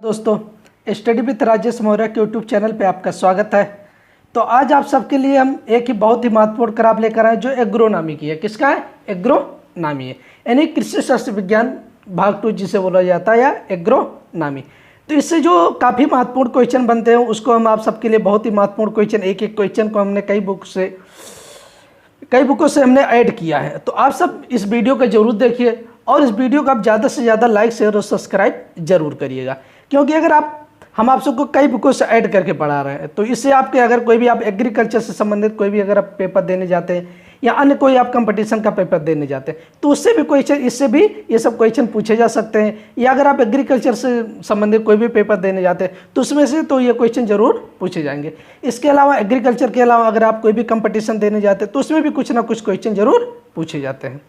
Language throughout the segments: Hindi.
दोस्तों, स्टडी विद राजेश मौर्य के यूट्यूब चैनल पे आपका स्वागत है। तो आज आप सबके लिए हम एक ही बहुत ही महत्वपूर्ण करार लेकर आए जो एग्रोनॉमी की है। किसका है? एग्रोनॉमी है, यानी कृषि शास्त्र विज्ञान भाग 2 जिसे बोला जाता है, या एग्रोनॉमी। तो इससे जो काफ़ी महत्वपूर्ण क्वेश्चन बनते हैं उसको हम आप सबके लिए बहुत ही महत्वपूर्ण क्वेश्चन, एक एक क्वेश्चन को हमने कई बुकों से हमने ऐड किया है। तो आप सब इस वीडियो को जरूर देखिए और इस वीडियो को आप ज़्यादा से ज़्यादा लाइक शेयर और सब्सक्राइब जरूर करिएगा, क्योंकि अगर हम आप सबको कई बुकों से ऐड करके पढ़ा रहे हैं तो इससे आपके अगर कोई भी आप एग्रीकल्चर से संबंधित कोई भी अगर आप पेपर देने जाते हैं या अन्य कोई आप कंपटीशन का पेपर देने जाते हैं तो उससे भी क्वेश्चन, इससे भी ये सब क्वेश्चन पूछे जा सकते हैं। या अगर आप एग्रीकल्चर से संबंधित कोई भी पेपर देने जाते हैं तो उसमें से तो ये क्वेश्चन जरूर पूछे जाएंगे। इसके अलावा एग्रीकल्चर के अलावा अगर आप कोई भी कंपटीशन देने जाते हैं तो उसमें भी कुछ ना कुछ क्वेश्चन जरूर पूछे जाते हैं।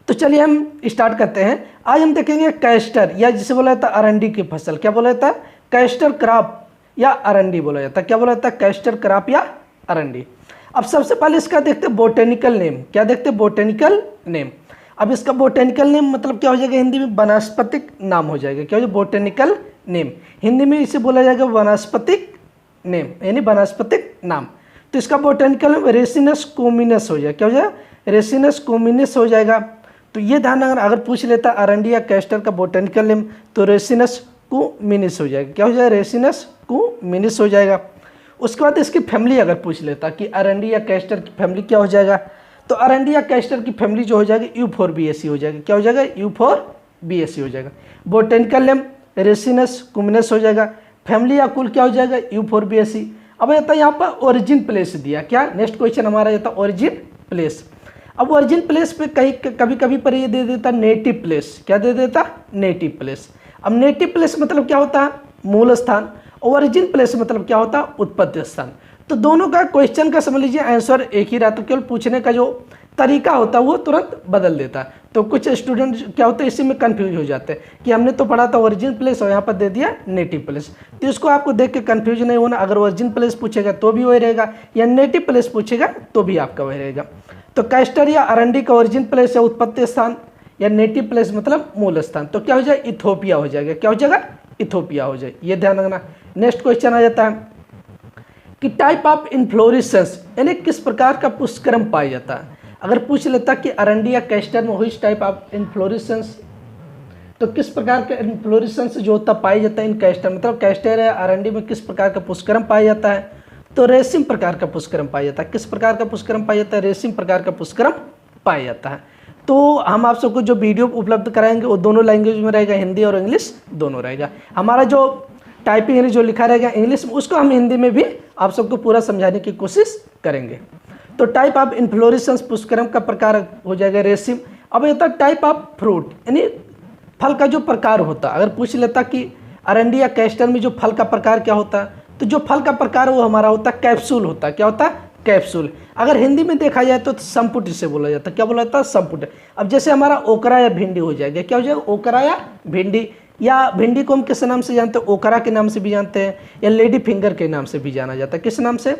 तो चलिए हम स्टार्ट करते हैं। आज हम देखेंगे कैस्टर, या जिसे बोला जाता है अरंडी की फसल। क्या बोला जाता है? कैस्टर क्रॉप या अरंडी बोला जाता है। क्या बोला जाता है? कैस्टर क्रॉप या अरंडी। अब सबसे पहले इसका देखते हैं बोटेनिकल नेम। क्या देखते हैं? Botanical name. अब इसका बोटेनिकल नेम मतलब क्या हो जाएगा? हिंदी में वनस्पतिक नाम हो जाएगा। क्या हो जाएगा? Botanical name. हिंदी में इसे बोला जाएगा वनस्पतिक नेम, यानी वनस्पतिक नाम। तो इसका बोटेनिकल नेम रेसिनस कॉम्बिनस हो जाएगा। क्या हो जाएगा? रेसिनस कॉम्बिनस हो जाएगा। तो ये ध्यान अगर पूछ लेता अरंडी या कैस्टर का बोटेनिकल नेम तो रेसिनस कॉम्बिनस हो जाएगा। क्या हो जाएगा? रेसिनस कॉम्बिनस हो जाएगा। उसके बाद इसकी फैमिली अगर पूछ लेता कि अरंडी या कैस्टर की फैमिली क्या हो जाएगा, तो अरंडी या कैस्टर की फैमिली जो हो जाएगी यूफोरबिएसी हो जाएगी। क्या हो जाएगा? यूफोरबिएसी हो जाएगा। बोटेनिकल नेम रेसिनस कॉम्बिनस हो जाएगा। फैमिली या कुल क्या हो जाएगा? यूफोरबिएसी। अब आता है यहाँ पर ओरिजिन प्लेस दिया। क्या नेक्स्ट क्वेश्चन हमारा जाता है ओरिजिन प्लेस। अब ओरिजिन प्लेस पे कभी कभी पर ये दे देता नेटिव प्लेस। क्या दे देता? Native place. अब नेटिव प्लेस मतलब क्या होता है? मूल स्थान। ओरिजिन प्लेस मतलब क्या होता है? उत्पत्ति स्थान। तो दोनों का क्वेश्चन का समझ लीजिए आंसर एक ही रहता, केवल पूछने का जो तरीका होता है वो तुरंत बदल देता है। तो कुछ स्टूडेंट क्या होता है इसी में कंफ्यूज हो जाते हैं कि हमने तो पढ़ा था ओरिजिन प्लेस और यहाँ पर दे दिया नेटिव प्लेस। तो इसको आपको देख के कंफ्यूज नहीं होना। अगर ओरिजिन प्लेस पूछेगा तो भी वही रहेगा, या नेटिव प्लेस पूछेगा तो भी आपका वही रहेगा। तो कैस्टर या अरंडी का ओरिजिन प्लेस या उत्पत्ति स्थान, या नेटिव प्लेस मतलब मूल स्थान। तो क्या हो जाएगा? इथोपिया हो जाएगा। क्या हो जाएगा? इथोपिया हो जाएगा। ये ध्यान रखना। नेक्स्ट क्वेश्चन आ जाता है कि टाइप ऑफ इन्फ्लोरेसेंस, यानी किस प्रकार का पुष्पक्रम पाया जाता है। अगर पूछ लेता कि अरंडी या कैस्टर में व्हिच टाइप ऑफ इन्फ्लोरेसेंस, तो किस प्रकार का इन्फ्लोरेसेंस जो होता पाया जाता है इन कैस्टर, मतलब कैस्टर या अरंडी में किस प्रकार का पुष्पक्रम पाया जाता है, तो रेशम प्रकार का पुष्पक्रम पाया जाता है। किस प्रकार का पुष्पक्रम पाया जाता है? रेशम प्रकार का पुष्पक्रम पाया जाता है। तो हम आप सबको जो वीडियो उपलब्ध कराएंगे वो दोनों लैंग्वेज में रहेगा, हिंदी और इंग्लिश दोनों रहेगा। हमारा जो टाइपिंग जो लिखा रहेगा इंग्लिश में उसको हम हिंदी में भी आप सबको पूरा समझाने की कोशिश करेंगे। तो टाइप ऑफ इन्फ्लोरेसेंस पुष्पक्रम का प्रकार हो जाएगा रेशम। अब ये था टाइप ऑफ फ्रूट, यानी फल का जो प्रकार होता। अगर पूछ लेता कि अरंडी या कैस्टर में जो फल का प्रकार क्या होता है, तो जो फल का प्रकार वो हमारा होता है कैप्सूल होता है। क्या होता है? कैप्सूल। अगर हिंदी में देखा जाए तो संपुट इसे बोला जाता है। क्या बोला जाता है? संपुट। अब जैसे हमारा ओकरा या भिंडी हो जाएगा। क्या हो जाएगा? ओकरा या भिंडी। या भिंडी को हम किस नाम से जानते हैं? ओकरा के नाम से भी जानते हैं, या लेडी फिंगर के नाम से भी जाना जाता है। किस नाम से?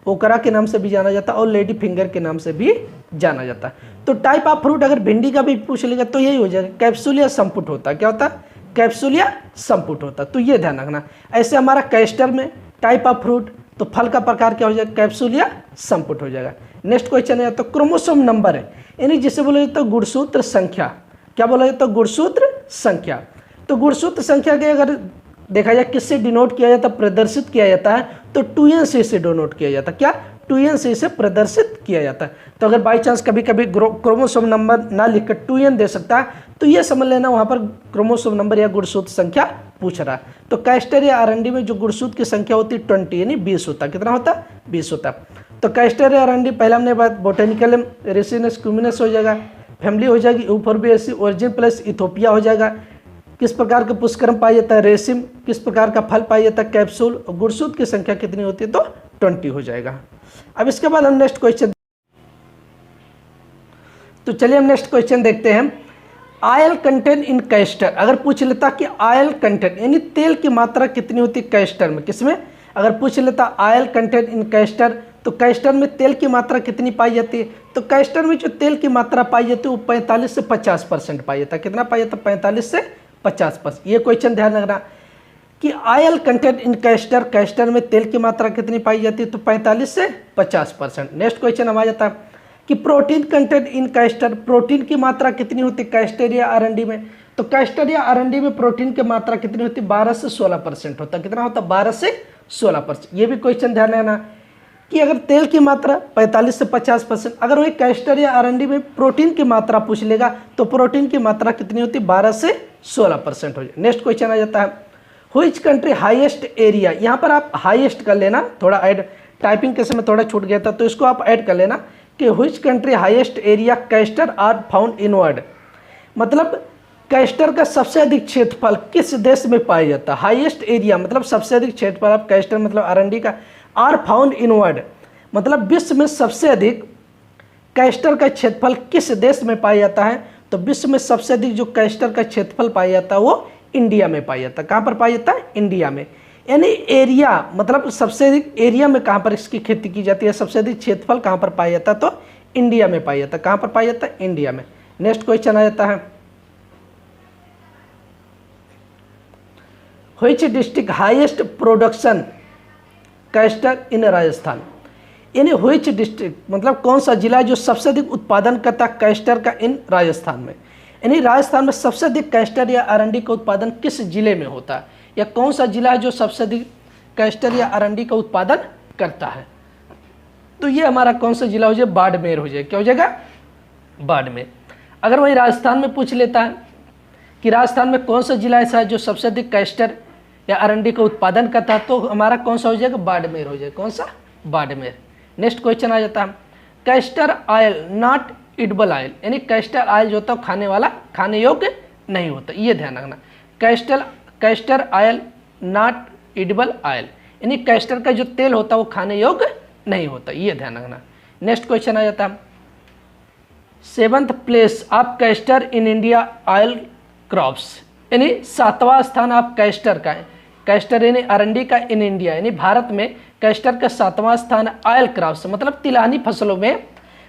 ओकरा के नाम से भी जाना जाता है और लेडी फिंगर के नाम से भी जाना जाता है। तो टाइप ऑफ फ्रूट अगर भिंडी का भी पूछ लेगा तो यही हो जाएगा, कैप्सूल या संपुट होता है। क्या होता है? कैप्सूल या संपुट होता है। तो ये ध्यान रखना। ऐसे हमारा कैस्टर में टाइप ऑफ फ्रूट, तो फल का प्रकार क्या हो जाएगा? कैप्सूल या संपुट हो जाएगा। नेक्स्ट क्वेश्चन है तो क्रोमोसोम नंबर है, यानी जिसे बोला जाता है गुणसूत्र संख्या। क्या बोला जाता है? गुणसूत्र संख्या। तो गुणसूत्र संख्या के अगर देखा जाए किससे डिनोट किया जाता है, प्रदर्शित किया जाता है, तो 2n से डिनोट किया जाता है। क्या? 2n से प्रदर्शित किया जाता है। तो अगर बाई चांस कभी कभी क्रोमोसोम नंबर ना लिखकर 2n दे सकता है तो ये समझ लेना वहाँ पर क्रोमोसोम नंबर या गुणसूत्र संख्या पूछ रहा है। तो कैस्टर या अरंडी में जो गुणसूत्र की संख्या होती है 20, यानी 20 होता है। कितना होता है? 20 होता है। तो कैस्टर या अरंडी पहले हमने बात बोटेनिकल रेसिनस कॉम्बिनस हो जाएगा। फैमिली हो जाएगी यूफोरबिएसी। ओरिजिन प्लस इथोपिया हो जाएगा। किस प्रकार का पुष्पक्रम पाया जाता है? रेशम। किस प्रकार का फल पाया जाता है? कैप्सूल। गुणसूत्र की संख्या कितनी होती है? तो 20 हो जाएगा। अब इसके बाद हम नेक्स्ट क्वेश्चन, तो चलिए हम नेक्स्ट क्वेश्चन देखते हैं। ऑयल कंटेंट इन कैस्टर, अगर पूछ लेता कि ऑयल कंटेंट यानी तेल की मात्रा कितनी होती है कैस्टर में, किसमें? अगर पूछ लेता ऑयल कंटेंट इन कैस्टर, तो कैस्टर में तेल की मात्रा कितनी पाई जाती है? तो कैस्टर में जो तेल की मात्रा पाई जाती है वो 45 से 50% पाई जाता है। कितना पाई जाता है? 45 से 50%। ये क्वेश्चन ध्यान रखना कि oil content in castor, castor में तेल की मात्रा कितनी पाई जाती है, तो 45 से 50%। नेक्स्ट क्वेश्चन आ जाता है कि protein content in castor, protein की मात्रा कितनी होती है कैस्टर या अरंडी में, तो कैस्टर या अरंडी में प्रोटीन की मात्रा कितनी होती है, 12 से 16% होता है। कितना होता है, 12 से 16%। ये भी क्वेश्चन ध्यान रखना कि अगर तेल की मात्रा 45 से 50%, अगर वही कैस्टर या अरंडी में प्रोटीन की मात्रा पूछ लेगा तो प्रोटीन की मात्रा कितनी होती है, 12 से 16% हो जाए। नेक्स्ट क्वेश्चन आ जाता है व्हिच कंट्री हाईएस्ट एरिया, यहाँ पर आप हाईएस्ट कर लेना, थोड़ा ऐड टाइपिंग के समय थोड़ा छूट गया था तो इसको आप ऐड कर लेना कि which country highest area castor are found in world, मतलब कैस्टर का सबसे अधिक क्षेत्रफल किस देश में पाया जाता है। हाईएस्ट एरिया मतलब सबसे अधिक क्षेत्रफल, आप कैस्टर मतलब अरंडी का, आर फाउंड इन वर्ल्ड मतलब विश्व में सबसे अधिक कैस्टर का क्षेत्रफल किस देश में पाया जाता है, तो विश्व में सबसे अधिक जो कैस्टर का क्षेत्रफल पाया जाता है वो इंडिया में पाया जाता है। कहाँ पर पाया जाता है, इंडिया में। यानी एरिया मतलब सबसे अधिक एरिया में कहाँ पर इसकी खेती की जाती है, सबसे अधिक क्षेत्रफल कहाँ पर पाया जाता है, तो इंडिया में पाया जाता है। कहाँ पर पाया जाता है, इंडिया में। नेक्स्ट क्वेश्चन आ जाता है which district highest production castor in Rajasthan, यानी व्हिच डिस्ट्रिक्ट मतलब कौन सा जिला जो सबसे अधिक उत्पादन करता है कैस्टर का इन राजस्थान में, यानी राजस्थान में सबसे अधिक कैस्टर या अरंडी का उत्पादन किस जिले में होता है, या कौन सा जिला है जो सबसे अधिक कैस्टर या अरंडी का उत्पादन करता है, तो ये हमारा कौन सा जिला हो जाए, बाड़मेर हो जाए। क्या हो जाएगा, बाड़मेर। अगर वही राजस्थान में पूछ लेता है कि राजस्थान में कौन सा जिला ऐसा है जो सबसे अधिक कैस्टर या अरंडी का उत्पादन करता है, तो हमारा कौन सा हो जाएगा, बाड़मेर हो जाएगा। कौन सा, बाड़मेर। नेक्स्ट क्वेश्चन आ जाता है castor oil not edible oil, यानी कैस्टर ऑयल जो होता है खाने वाला, खाने योग्य नहीं होता, ये ध्यान रखना। Castor oil not edible oil, यानी कैस्टर का जो तेल होता है वो खाने योग्य नहीं होता, ये ध्यान रखना। नेक्स्ट क्वेश्चन आ जाता है 7th place of castor in India oil crops, यानी 7वां स्थान आप कैस्टर का है, कैस्टर यानी अरंडी का इन इंडिया, यानी भारत में कैस्टर का 7वां स्थान ऑयल क्रॉप्स मतलब तिलहनी फसलों में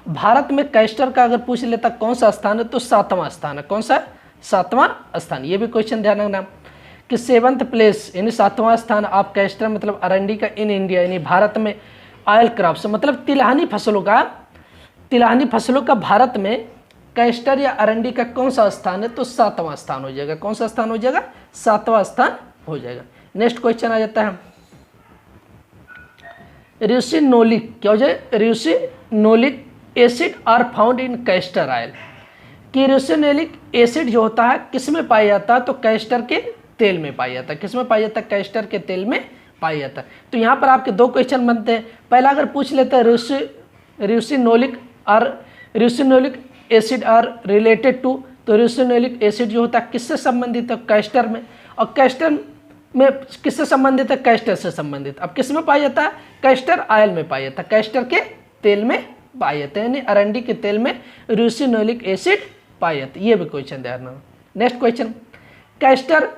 भारत में कैस्टर का अगर पूछ लेता कौन सा स्थान है, तो 7वां स्थान है। कौन सा, 7वां स्थान। ये भी क्वेश्चन ध्यान रखना कि 7th प्लेस यानी 7वां स्थान आप कैस्टर मतलब अरंडी का इन इंडिया यानी भारत में ऑयल क्रॉप्स मतलब तिलहनी फसलों का भारत में कैस्टर या अरंडी का कौन सा स्थान है, तो 7वां स्थान हो जाएगा। कौन सा स्थान हो जाएगा, 7वां स्थान हो जाएगा। नेक्स्ट क्वेश्चन आ जाता है र्यूसिनोलिक, क्या हो जाए, ricinoleic acid are found in castor oil, कि र्यूसिनोलिक एसिड जो होता है किस में पाया जाता है, तो कैस्टर के तेल में पाया जाता है। किस में पाया जाता है, कैस्टर के तेल में पाया जाता है। तो यहाँ पर आपके दो क्वेश्चन बनते हैं। पहला अगर पूछ लेते हैं र्यूसिनोलिक एसिड आर रिलेटेड टू, तो र्यूसिनोलिक एसिड जो होता है किससे संबंधित है, कैस्टर में, और कैस्टर में किससे संबंधित है, कैस्टर से संबंधित। अब किस में पाया जाता है, कैस्टर ऑयल में पाया जाता है, कैस्टर के तेल में पाया जाता है, यानी अरंडी के तेल में र्यूसिनोलिक एसिड पाया जाता है। ये भी क्वेश्चन ध्यान रखना। नेक्स्ट क्वेश्चन कैस्टर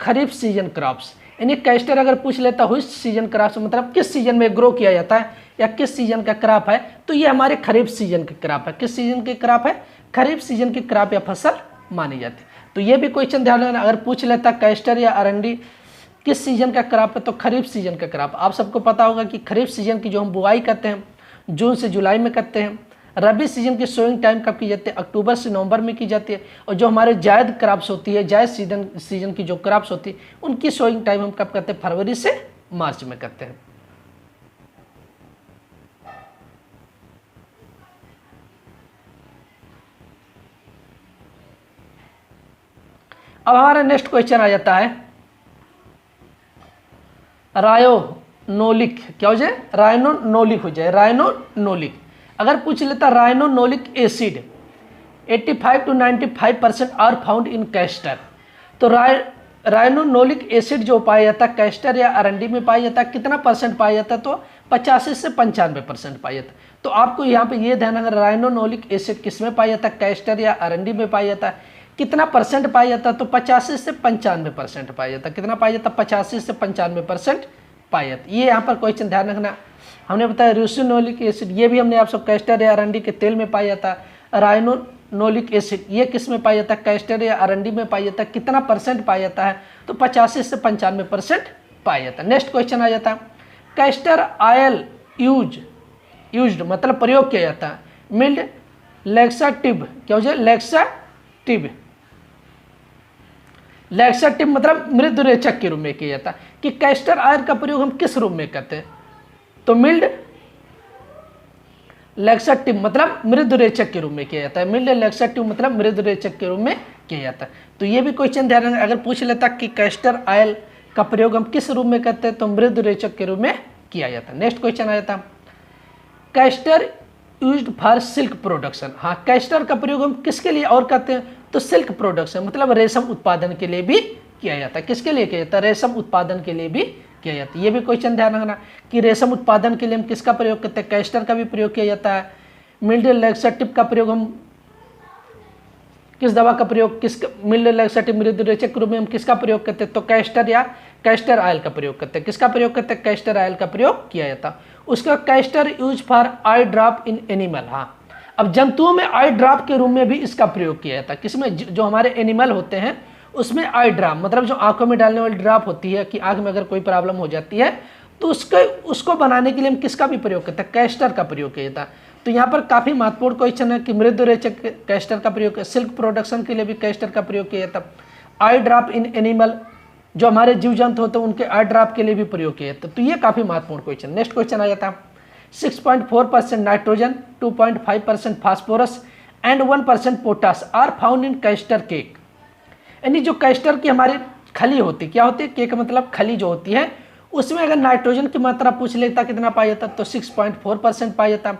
खरीफ सीजन क्रॉप्स, यानी कैस्टर अगर पूछ लेता हुई सीजन क्रॉप्स मतलब किस सीजन में ग्रो किया जाता है या किस सीजन का क्रॉप है, तो ये हमारे खरीफ सीजन के क्रॉप है। किस सीजन के क्रॉप है, खरीफ सीजन की क्रॉप या फसल मानी जाती है। तो ये भी क्वेश्चन ध्यान रखना। अगर पूछ लेता कैस्टर या अरंडी किस सीजन का क्रॉप है, तो खरीफ सीजन का क्रॉप। आप सबको पता होगा कि खरीफ सीजन की जो हम बुआई करते हैं जून से जुलाई में करते हैं। रबी सीजन की सोइंग टाइम कब की जाती है, अक्टूबर से नवंबर में की जाती है। और जो हमारे जायद क्रॉप्स होती है, जायद सीजन की जो क्रॉप्स होती है उनकी सोइंग टाइम हम कब करते हैं, फरवरी से मार्च में करते हैं। अब हमारा नेक्स्ट क्वेश्चन आ जाता है रायोनोलिक, क्या हो जाए, रायनोनोलिक हो जाए, रायनोनोलिक। अगर पूछ लेता ricinoleic acid 85 to 95% are found in castor, तो रायनोनोलिक एसिड जो पाया जाता है कैस्टर या अरंडी में पाया जाता है, कितना परसेंट पाया जाता है, तो 85 से 95% पाया जाता है। तो आपको यहाँ पे ये ध्यान अगर रायनोनोलिक एसिड किस में पाया जाता है, कैस्टर या अरंडी में पाया जाता है, कितना परसेंट पाया जाता है, तो 85 से 95% पाया जाता है। कितना पाया जाता है, 85 से 95% पाया जाता है। ये यहाँ पर क्वेश्चन ध्यान रखना। हमने बताया र्यूसिनोलिक एसिड, ये भी हमने आप सब कैस्टर या अरंडी के तेल में पाया जाता है। लिनोलिक एसिड ये किस में पाया जाता है, कैस्टर या अरंडी में पाया जाता है, कितना परसेंट पाया जाता है, तो 85 से 95% पाया जाता है। नेक्स्ट क्वेश्चन आ जाता है, कैस्टर ऑयल यूज्ड मतलब प्रयोग किया जाता है, मिल्ड लैक्साटिव, क्या हो जाए लैक्साटिव मतलब मृदुरेचक के रूप में किया जाता है, कि कैस्टर ऑयल का प्रयोग हम किस रूप में करते हैं, तो मिल्ड लैक्साटिव मतलब मृदुरेचक के रूप में किया जाता है, मिल्ड लैक्साटिव मतलब मृदुरेचक के रूप में किया जाता है। तो ये भी क्वेश्चन ध्यान रखना, अगर पूछ लेता कि कैस्टर ऑयल का प्रयोग हम किस रूप में करते हैं, तो मृदुरेचक के रूप में किया जाता है। नेक्स्ट क्वेश्चन आ जाता है, castor used for silk production, हाँ कैस्टर का प्रयोग हम किसके लिए और करते हैं, तो सिल्क प्रोडक्शन मतलब रेशम उत्पादन के लिए भी किया जाता है, किसके लिए किया जाता है, रेशम उत्पादन के लिए भी किया जाता है। ये भी क्वेश्चन ध्यान रखना कि रेशम उत्पादन के लिए हम किसका प्रयोग करते हैं, कैस्टर का भी प्रयोग किया जाता है। मिल्ड लैक्साटिव का प्रयोग हम किस दवा का प्रयोग, मिल्ड लैक्साटिव मृदुरेचक के रूप में हम किसका प्रयोग करते हैं, तो कैस्टर या कैस्टर ऑयल का प्रयोग करते हैं, किसका प्रयोग करते हैं, कैस्टर ऑयल का प्रयोग किया जाता है। उसका castor use for I drop in animal, हाँ अब जंतुओं में आई ड्रॉप के रूप में भी इसका प्रयोग किया जाता है, किसमें, जो हमारे एनिमल होते हैं उसमें आई ड्रॉप मतलब जो आंखों में डालने वाली ड्रॉप होती है कि आंख में अगर कोई प्रॉब्लम हो जाती है तो उसको बनाने के लिए हम किसका भी प्रयोग करते हैं, कैस्टर का प्रयोग किया जाता है। तो यहाँ पर काफ़ी महत्वपूर्ण क्वेश्चन है कि मृदुरेचक कैस्टर का प्रयोग, सिल्क प्रोडक्शन के लिए भी कैस्टर का प्रयोग किया जाता है, आई ड्रॉप इन एनिमल जो हमारे जीव जंतु होते हैं उनके आई ड्रॉप के लिए भी प्रयोग किया जाता है। तो ये काफ़ी महत्वपूर्ण क्वेश्चन। नेक्स्ट क्वेश्चन आ जाता है, 6.4% nitrogen, 2.5% phosphorus and 1% potash are found in castor cake, यानी जो कैस्टर की हमारी खली होती, क्या होती है, केक मतलब खली जो होती है, उसमें अगर नाइट्रोजन की मात्रा पूछ लेता कितना पाया जाता तो 6.4% पाया जाता,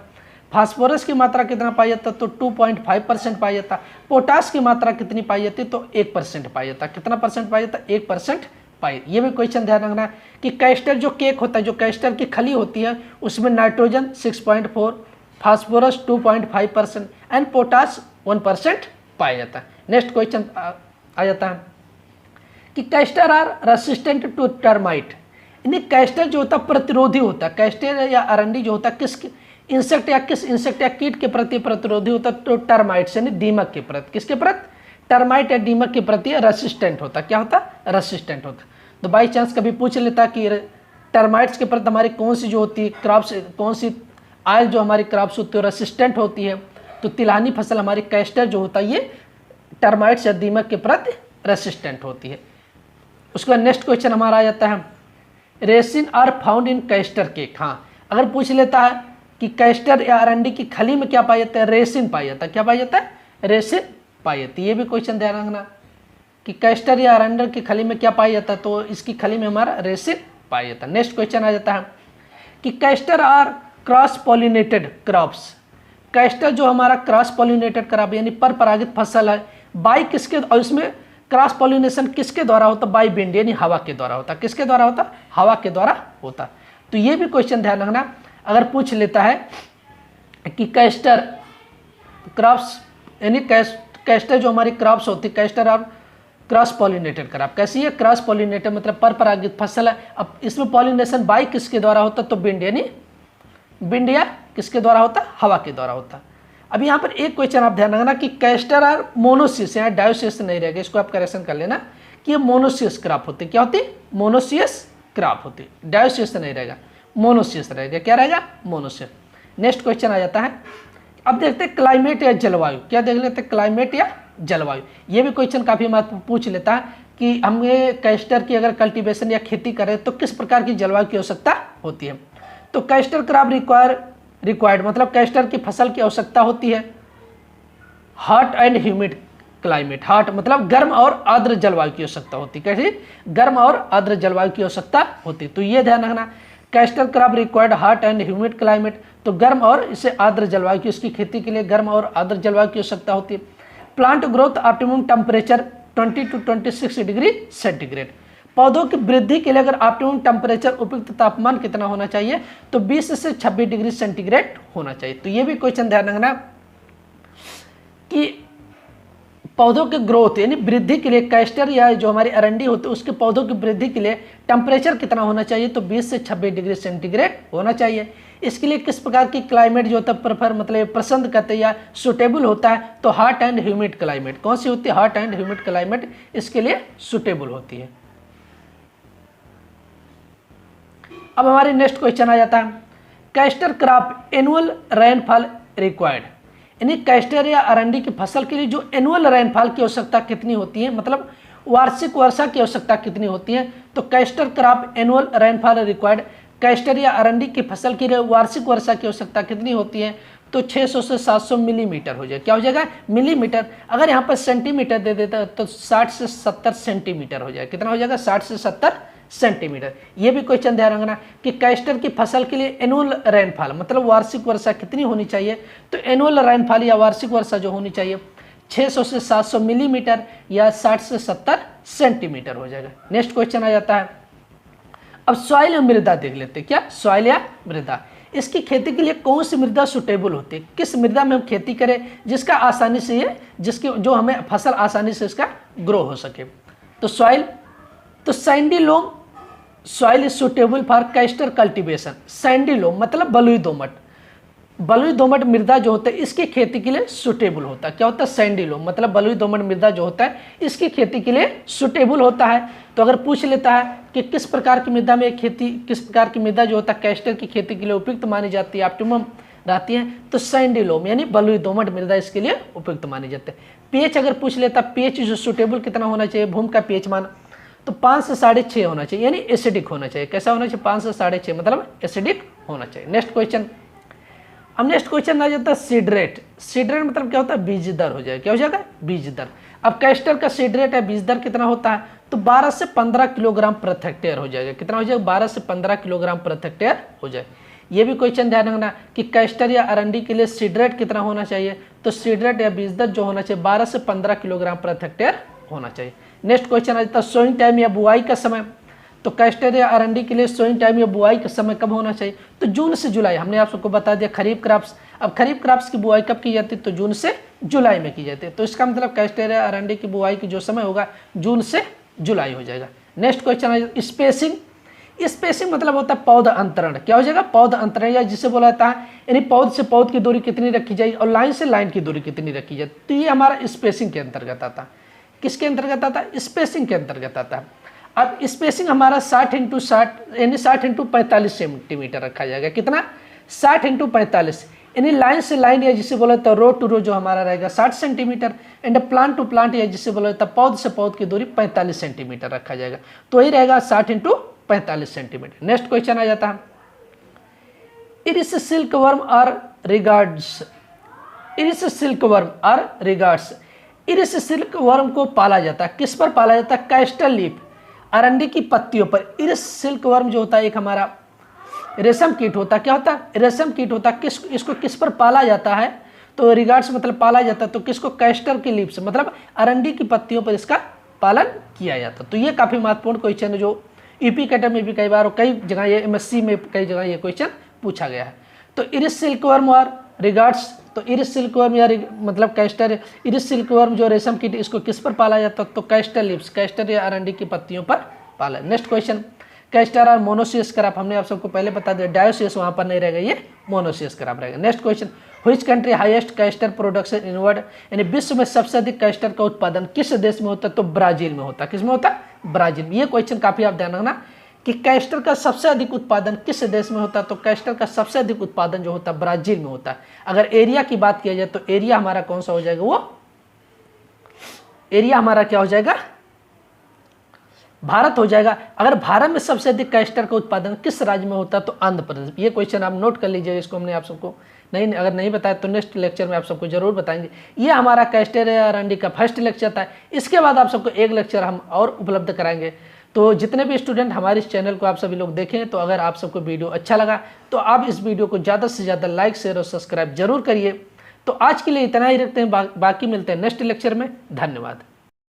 फास्फोरस की मात्रा कितना पाया जाता तो 2.5% पाया जाता, पोटास की मात्रा कितनी पाई जाती तो 1% पाया जाता, कितना परसेंट पाया जाता 1% पाई। ये भी क्वेश्चन ध्यान रखना है कि कैस्टर जो केक होता है, जो कैस्टर की खली होती है उसमें नाइट्रोजन 6.4, फास्फोरस 2.5% एंड पोटास 1% पाया जाता है। नेक्स्ट क्वेश्चन आ जाता है कि castor are resistant to termite, यानी कैस्टर जो होता है प्रतिरोधी होता है, कैस्टर या अरंडी जो होता है किस इंसेक्ट या कीट के प्रति प्रतिरोधी होता है, तो टर्माइट्स यानी दीमक के प्रति, किसके प्रति, टर्माइट या दीमक के प्रति रेसिस्टेंट होता है, क्या होता है, रेसिस्टेंट होता है। तो बाई चांस कभी पूछ लेता कि टर्माइट्स के प्रति हमारी कौन सी जो होती है क्रॉप्स, कौन सी आयल जो हमारी क्रॉप्स होती है रेसिस्टेंट होती है, तो तिलहनी फसल हमारी कैस्टर जो होता है ये टर्माइट्स या दीमक के प्रति रेसिस्टेंट होती है। उसके बाद नेक्स्ट क्वेश्चन हमारा आ जाता है, resin are found in castor cake, हाँ अगर पूछ लेता है कि कैस्टर या अरंडी की खली में क्या पाया जाता है, रेसिन पाया जाता है, क्या पाया जाता है, रेसिन पाई जाती है। ये भी क्वेश्चन ध्यान रखना कि कैस्टर या अरंडी की खली में क्या पाया जाता है, तो इसकी खली में हमारा रेसिन पाया जाता है। नेक्स्ट क्वेश्चन आ जाता है कि castor are cross pollinated crops, castor जो हमारा क्रॉस पॉलिनेटेड क्रॉप यानी पर परागित फसल है, बाई किसके, और इसमें क्रॉस पॉलिनेशन किसके द्वारा होता, बाई विंड यानी हवा के द्वारा होता, किसके द्वारा होता, हवा के द्वारा होता। तो ये भी क्वेश्चन ध्यान रखना, अगर पूछ लेता है कि कैस्टर क्रॉप्स यानी कैस्टर जो हमारी क्रॉप्स होती है, कैस्टर और क्रॉस पॉलिनेटेड क्रॉप कैसी है, क्रॉस पॉलिनेटेड मतलब पर परागित फसल है। अब इसमें पॉलिनेशन बाई किसके द्वारा होता, तो विंड यानी विंड या किसके द्वारा होता, हवा के द्वारा होता। अब यहाँ पर एक क्वेश्चन आप ध्यान रखना कि कैस्टर और मोनोसियस, यहाँ डायोसियस नहीं रहेगा, इसको आप करेक्शन कर लेना कि ये मोनोसियस क्रॉप होती है, क्या होती है, मोनोसियस क्रॉप होती है, डायोसियस नहीं रहेगा, मोनोसियस रहेगा, क्या रहेगा, मोनोसियस। नेक्स्ट क्वेश्चन आ जाता है, अब देखते हैं क्लाइमेट या जलवायु, क्या देख लेते हैं, क्लाइमेट या जलवायु। ये भी क्वेश्चन काफ़ी महत्वपूर्ण पूछ लेता है कि हमें कैस्टर की अगर कल्टीवेशन या खेती करें तो किस प्रकार की जलवायु की आवश्यकता होती है, तो कैस्टर क्रॉप रिक्वायर्ड मतलब कैस्टर की फसल की आवश्यकता होती है hot and humid climate, hot मतलब गर्म और आर्द्र जलवायु की आवश्यकता होती है, कैसी, गर्म और आर्द्र जलवायु की आवश्यकता होती है। तो ये ध्यान रखना, castor crop required hot and humid climate, तो गर्म और इसे आर्द्र जलवायु की, इसकी खेती के लिए गर्म और आर्द्र जलवायु की आवश्यकता होती है। Plant growth optimum temperature 20 to 26 degree centigrade, पौधों की वृद्धि के लिए अगर ऑप्टिमम टेम्परेचर उपयुक्त तापमान कितना होना चाहिए, तो 20 से 26 डिग्री सेंटीग्रेड होना चाहिए। तो ये भी क्वेश्चन ध्यान रखना कि पौधों के ग्रोथ यानी वृद्धि के लिए कैस्टर या जो हमारी अरंडी होती है उसके पौधों की वृद्धि के लिए टेम्परेचर कितना होना चाहिए, तो 20 से 26 डिग्री सेंटीग्रेड होना चाहिए। इसके लिए किस प्रकार की क्लाइमेट जो होता है प्रेफर मतलब पसंद करते हैं या सुटेबल होता है, तो हॉट एंड ह्यूमिड क्लाइमेट। कौन सी होती है? हॉट एंड ह्यूमिड क्लाइमेट इसके लिए सुटेबल होती है। अब हमारे नेक्स्ट क्वेश्चन आ जाता है, castor crop annual rainfall required, यानी कैस्टर या अरंडी की फसल के लिए जो एनुअल रेनफॉल की आवश्यकता कितनी होती है, मतलब वार्षिक वर्षा की आवश्यकता कितनी होती है? तो castor crop annual rainfall required, castor या अरंडी की फसल के लिए वार्षिक वर्षा की आवश्यकता कितनी होती है? तो 600 से 700 मिलीमीटर हो जाएगा। क्या हो जाएगा? मिलीमीटर। अगर यहाँ पर सेंटीमीटर दे देता तो 60 से 70 सेंटीमीटर हो जाएगा। कितना हो जाएगा? 60 से 70 सेंटीमीटर। ये भी क्वेश्चन ध्यान रखना कि कैस्टर की फसल के लिए एनुअल रेनफॉल मतलब वार्षिक वर्षा कितनी होनी चाहिए? तो एनुअल रेनफॉल या वार्षिक वर्षा जो होनी चाहिए 600 से 700 मिलीमीटर या 60 से 70 सेंटीमीटर हो जाएगा। नेक्स्ट क्वेश्चन आ जाता है, अब सॉइल या मृदा देख लेते हैं। क्या? सॉइल या मृदा, इसकी खेती के लिए कौन सी मृदा सुटेबल होती है? किस मृदा में हम खेती करें जिसका आसानी से ये जिसकी जो हमें फसल आसानी से इसका ग्रो हो सके? तो सॉइल, तो sandy loam soil is suitable for castor cultivation. Sandy loam मतलब बलुई दोमट, बलुई दोमट मृदा जो होता है इसकी खेती के लिए सुटेबल होता है। क्या होता है? सैंडी लोम मतलब बलुई दोमट मृदा जो होता है इसकी खेती के लिए सुटेबल होता है। तो अगर पूछ लेता है कि किस प्रकार की मृदा में खेती, किस प्रकार की मृदा जो होता है कैस्टर की खेती के लिए उपयुक्त मानी जाती है, ऑप्टिमम रहती है, तो सैंडी लोम यानी बलुई दोमट मृदा इसके लिए उपयुक्त मानी जाती है। पीएच अगर पूछ लेता, पीएच जो सुटेबल कितना होना चाहिए भूमि का पीएच मान, तो 5 से 6.5 होना चाहिए, यानी एसिडिक होना चाहिए। कैसा होना चाहिए? 5 से 6.5 मतलब एसिडिक होना चाहिए। नेक्स्ट क्वेश्चन, अब नेक्स्ट क्वेश्चन आ जाता है सीड रेट। सीड रेट मतलब क्या होता है? बीज दर हो जाएगा। क्या हो जाएगा? बीज दर। अब कैस्टर का सीड रेट है बीज दर कितना होता है? तो 12 से 15 किलोग्राम प्रति हेक्टेयर हो जाएगा। कितना हो जाएगा? 12 से 15 किलोग्राम प्रति हेक्टेयर हो जाए। ये भी क्वेश्चन ध्यान रखना कि कैस्टर या अरंडी के लिए सीड रेट कितना होना चाहिए? तो सीड रेट या बीज दर जो होना चाहिए 12 से 15 किलोग्राम प्रति हेक्टेयर होना चाहिए। नेक्स्ट क्वेश्चन आ जाता है सोइंग टाइम या बुआई का समय। तो कैस्टर या अरंडी के लिए सोइंग टाइम या बुआई का समय कब होना चाहिए? तो जून से जुलाई। हमने आप सबको बता दिया खरीफ क्रॉप्स। अब खरीफ क्रॉप्स की बुआई कब की जाती है? तो जून से जुलाई में की जाती है। तो इसका मतलब कैस्टर या अरंडी की बुआई की जो समय होगा जून से जुलाई हो जाएगा। नेक्स्ट क्वेश्चन आ जाता है स्पेसिंग। स्पेसिंग मतलब होता है पौध अंतरण। क्या हो जाएगा? पौध अंतरण, या जिसे बोला जाता है यानी पौध से पौध की दूरी कितनी रखी जाए और लाइन से लाइन की दूरी कितनी रखी जाए। तो ये हमारा स्पेसिंग के अंतर्गत आता है। किसके अंतर्गत आता है? स्पेसिंग के अंतर्गत आता है। अब स्पेसिंग हमारा 60 × 60 यानी 60 × 45 सेंटीमीटर रखा जाएगा। कितना? 60 × 45 यानी लाइन से लाइन या जिसे बोला जाता है रो टू रो जो हमारा रहेगा 60 centimetre, and plant to plant या जिसे बोला जाता है पौध से पौध की दूरी 45 सेंटीमीटर रखा जाएगा। तो यही रहेगा 60 × 45 सेंटीमीटर। नेक्स्ट क्वेश्चन आ जाता है इरिस सिल्क वर्म आर रिगार्ड्स। इरिस सिल्क वर्म आर रिगार्ड्स, इरिस सिल्क वर्म को पाला जाता है। किस पर पाला जाता है? कैस्टर लीफ, अरंडी की पत्तियों पर। इरिस सिल्क वर्म जो होता है एक हमारा रेशम कीट होता है। क्या होता है? रेशम कीट होता है। इसको किस पर पाला जाता है? तो रिगार्ड्स मतलब पाला जाता है। तो किसको? कैस्टर की लीफ से मतलब अरंडी की पत्तियों पर इसका पालन किया जाता है। तो ये काफी महत्वपूर्ण क्वेश्चन है जो यूपी कैडर में भी कई बार और कई जगह ये MSc में कई जगह ये क्वेश्चन पूछा गया है। तो इरिस सिल्क वर्म और रिगार्ड्स, तो इरिस सिल्क वर्म या मतलब कैस्टर, इरिस सिल्क वर्म जो रेशम कीट इसको किस पर पाला जाता है? तो कैस्टर लीव्स, कैस्टर या अरंडी की पत्तियों पर पाला। नेक्स्ट क्वेश्चन, कैस्टर और मोनोसियस क्रॉप हमने आप सबको पहले बता दिया, डायोसियस वहां पर नहीं रहेगा, ये मोनोसियस क्रॉप रहेगा। Next question, which country highest castor production in world, यानी विश्व में सबसे अधिक कैस्टर का उत्पादन किस देश में होता है? तो ब्राजील में होता है। किस में होता है? ब्राजील में। ये क्वेश्चन काफी आप ध्यान रखना कि कैस्टर का सबसे अधिक उत्पादन किस देश में होता है? तो कैस्टर का सबसे अधिक उत्पादन जो होता है ब्राजील में होता है। अगर एरिया की बात किया जाए तो एरिया हमारा कौन सा हो जाएगा? वो एरिया हमारा क्या हो जाएगा? भारत हो जाएगा। अगर भारत में सबसे अधिक कैस्टर का उत्पादन किस राज्य में होता है? तो आंध्र प्रदेश। ये क्वेश्चन आप नोट कर लीजिए, इसको हमने आप सबको अगर नहीं बताया तो नेक्स्ट लेक्चर में आप सबको जरूर बताएंगे। ये हमारा कैस्टर या अरंडी का फर्स्ट लेक्चर था। इसके बाद आप सबको एक लेक्चर हम और उपलब्ध कराएंगे। तो जितने भी स्टूडेंट हमारे इस चैनल को आप सभी लोग देखें, तो अगर आप सबको वीडियो अच्छा लगा तो आप इस वीडियो को ज़्यादा से ज़्यादा लाइक शेयर और सब्सक्राइब जरूर करिए। तो आज के लिए इतना ही रखते हैं, बाकी मिलते हैं नेक्स्ट लेक्चर में। धन्यवाद।